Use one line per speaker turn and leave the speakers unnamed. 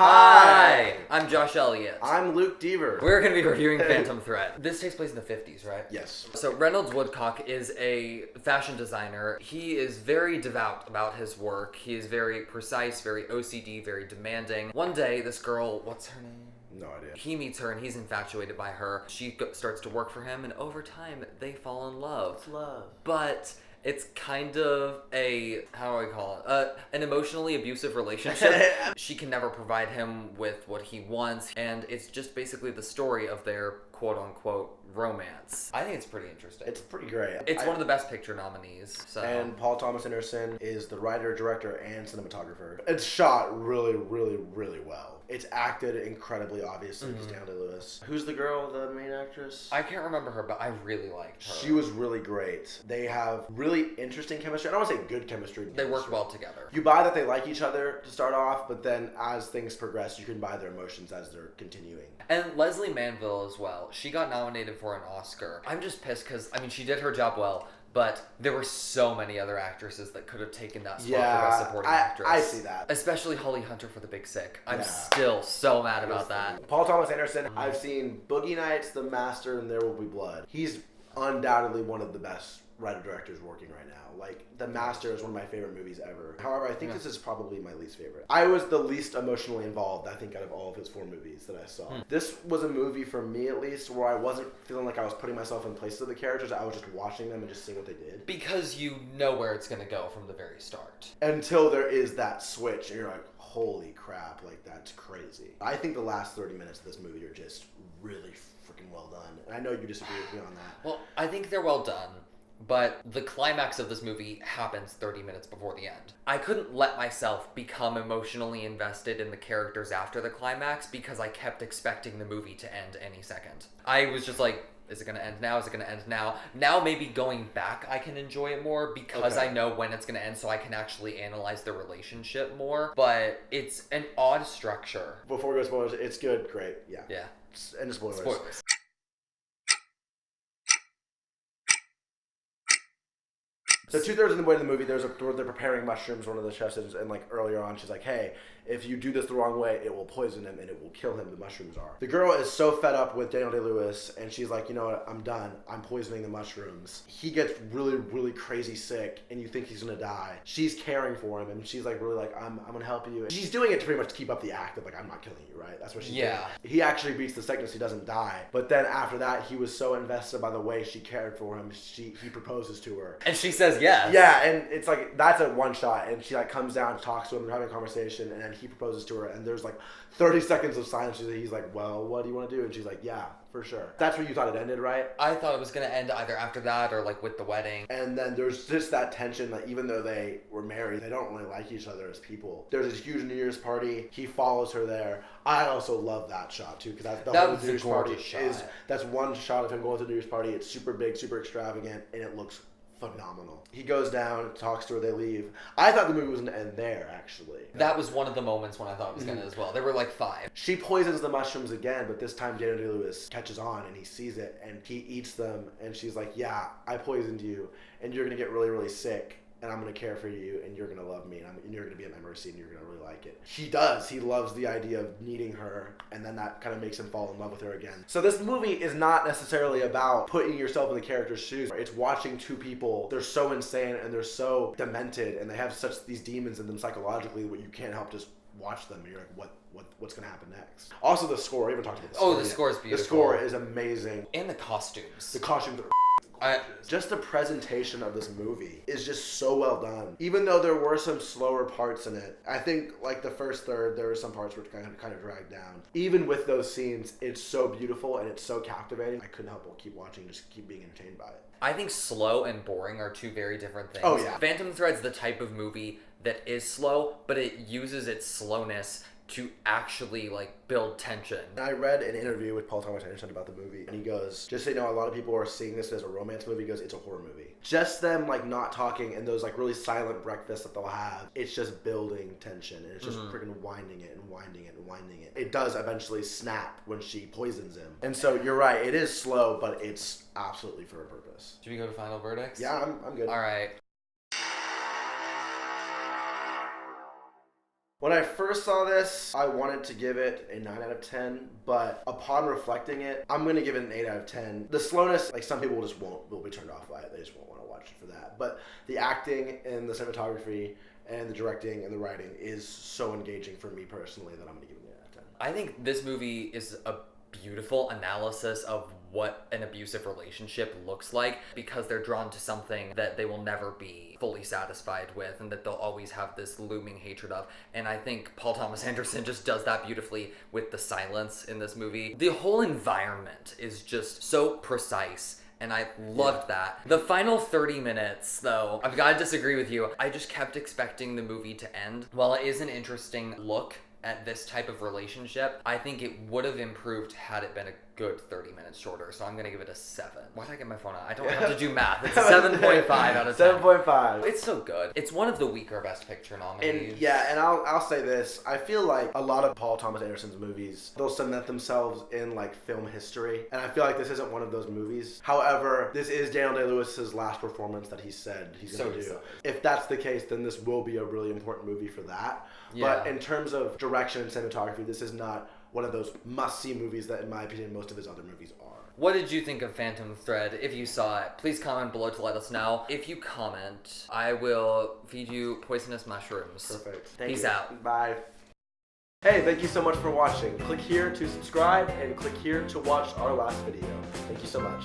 Hi! I'm Josh Elliott.
I'm Luke Deaver.
We're going to be reviewing Phantom Thread. This takes place in the 50s, right?
Yes.
So Reynolds Woodcock is a fashion designer. He is very devout about his work. He is very precise, very OCD, very demanding. One day, this girl, what's her name?
No idea.
He meets her and he's infatuated by her. She starts to work for him, and over time, they fall in love.
It's love.
But it's kind of a, how do I call it? An emotionally abusive relationship. She can never provide him with what he wants, and it's just basically the story of their quote-unquote romance. I think it's pretty interesting.
It's pretty great.
It's one of the best picture nominees. So.
And Paul Thomas Anderson is the writer, director, and cinematographer. It's shot really, really, really well. It's acted incredibly, obviously, because Daniel Day-Lewis. Who's the girl, the main actress?
I can't remember her, but I really liked her.
She was really great. They have really interesting chemistry. I don't want to say good chemistry.
They work well together.
You buy that they like each other to start off, but then as things progress, you can buy their emotions as they're continuing.
And Leslie Manville as well. She got nominated for an Oscar. I'm just pissed because, I mean, she did her job well, but there were so many other actresses that could have taken that spot for Best Supporting Actress.
I see that.
Especially Holly Hunter for The Big Sick. I'm still so mad about that.
Paul Thomas Anderson, I've seen Boogie Nights, The Master, and There Will Be Blood. He's undoubtedly one of the best writer-directors working right now. Like, The Master is one of my favorite movies ever. However, I think this is probably my least favorite. I was the least emotionally involved, I think, out of all of his 4 movies that I saw. This was a movie, for me at least, where I wasn't feeling like I was putting myself in place of the characters. I was just watching them and just seeing what they did.
Because you know where it's going to go from the very start.
Until there is that switch, and you're like, holy crap, like, that's crazy. I think the last 30 minutes of this movie are just really freaking well done. And I know you disagree with me on that.
Well, I think they're well done. But the climax of this movie happens 30 minutes before the end. I couldn't let myself become emotionally invested in the characters after the climax because I kept expecting the movie to end any second. I was just like, is it going to end now? Is it going to end now? Now maybe going back I can enjoy it more because I know when it's going to end, so I can actually analyze the relationship more. But it's an odd structure.
Before we go spoilers, it's good, great, yeah.
Yeah.
And spoilers.
Spoilers.
So 2/3 of the way to the movie, they're preparing mushrooms. One of the chefs is, and like earlier on, she's like, "Hey, if you do this the wrong way, it will poison him and it will kill him. The mushrooms are." The girl is so fed up with Daniel Day-Lewis, and she's like, "You know what? I'm done. I'm poisoning the mushrooms." He gets really, really crazy sick, and you think he's gonna die. She's caring for him, and she's like, really like, "I'm gonna help you." And she's doing it to pretty much keep up the act of like, "I'm not killing you," right? That's what she's doing. He actually beats the sickness. He doesn't die. But then after that, he was so invested by the way she cared for him. He proposes to her,
and she says yes.
Yeah, and it's like, that's a one shot, and she like comes down, talks to him, they're having a conversation, and then he proposes to her, and there's like 30 seconds of silence. He's like, "Well, what do you want to do?" And she's like, "Yeah, for sure." That's where you thought it ended, right? I
thought it was going to end either after that or like with the wedding.
And then there's just that tension that even though they were married, they don't really like each other as people. There's this huge New Year's party. He follows her there. I also love that shot too, because that's the whole New Year's party shot. That's one shot of him going to the New Year's party. It's super big, super extravagant, and it looks phenomenal. He goes down, talks to her, they leave. I thought the movie was going to end there, actually.
That was one of the moments when I thought it was going to as well. There were like 5.
She poisons the mushrooms again, but this time Daniel Day-Lewis catches on and he sees it and he eats them, and she's like, "Yeah, I poisoned you, and you're going to get really, really sick, and I'm going to care for you, and you're going to love me, and you're going to be at my mercy, and you're going to really like it." He does. He loves the idea of needing her, and then that kind of makes him fall in love with her again. So this movie is not necessarily about putting yourself in the character's shoes. It's watching 2 people. They're so insane, and they're so demented, and they have such these demons in them psychologically that you can't help just watch them, and you're like, what's going to happen next? Also, the score. I haven't talked about the score.
Oh, the score is beautiful.
The score is amazing.
And the costumes.
The costumes are just the presentation of this movie is just so well done. Even though there were some slower parts in it, I think like the first third, there were some parts which kind of dragged down. Even with those scenes, it's so beautiful and it's so captivating. I couldn't help but keep watching, just keep being entertained by it.
I think slow and boring are 2 very different things.
Oh yeah.
Phantom Thread's the type of movie that is slow, but it uses its slowness to actually like build tension.
I read an interview with Paul Thomas Anderson about the movie, and he goes, "Just so you know, a lot of people are seeing this as a romance movie." He goes, "It's a horror movie." Just them like not talking and those like really silent breakfasts that they'll have, it's just building tension, and it's just freaking winding it and winding it and winding it. It does eventually snap when she poisons him. And so you're right, it is slow, but it's absolutely for a purpose.
Should we go to final verdicts?
Yeah, I'm good.
All right.
When I first saw this, I wanted to give it a 9 out of 10, but upon reflecting it, I'm going to give it an 8 out of 10. The slowness, like some people just will be turned off by it. They just won't want to watch it for that. But the acting and the cinematography and the directing and the writing is so engaging for me personally that I'm going to give it an 8 out of 10.
I think this movie is a beautiful analysis of what an abusive relationship looks like, because they're drawn to something that they will never be fully satisfied with and that they'll always have this looming hatred of. And I think Paul Thomas Anderson just does that beautifully with the silence in this movie. The whole environment is just so precise, and I loved that. The final 30 minutes, though, I've got to disagree with you. I just kept expecting the movie to end. While it is an interesting look at this type of relationship, I think it would have improved had it been a good 30 minutes shorter. So I'm gonna give it a 7. Why did I get my phone out? I don't have to do math. It's a 7.5 out of 10.
7.5.
It's so good. It's one of the weaker Best Picture nominees.
And I'll say this. I feel like a lot of Paul Thomas Anderson's movies, they'll cement themselves in like film history. And I feel like this isn't one of those movies. However, this is Daniel Day-Lewis's last performance that he said he's going to do. If that's the case, then this will be a really important movie for that. Yeah. But in terms of direction and cinematography, this is not one of those must-see movies that, in my opinion, most of his other movies are.
What did you think of Phantom Thread? If you saw it, please comment below to let us know. If you comment, I will feed you poisonous mushrooms.
Perfect.
Peace out.
Bye. Hey, thank you so much for watching. Click here to subscribe and click here to watch our last video. Thank you so much.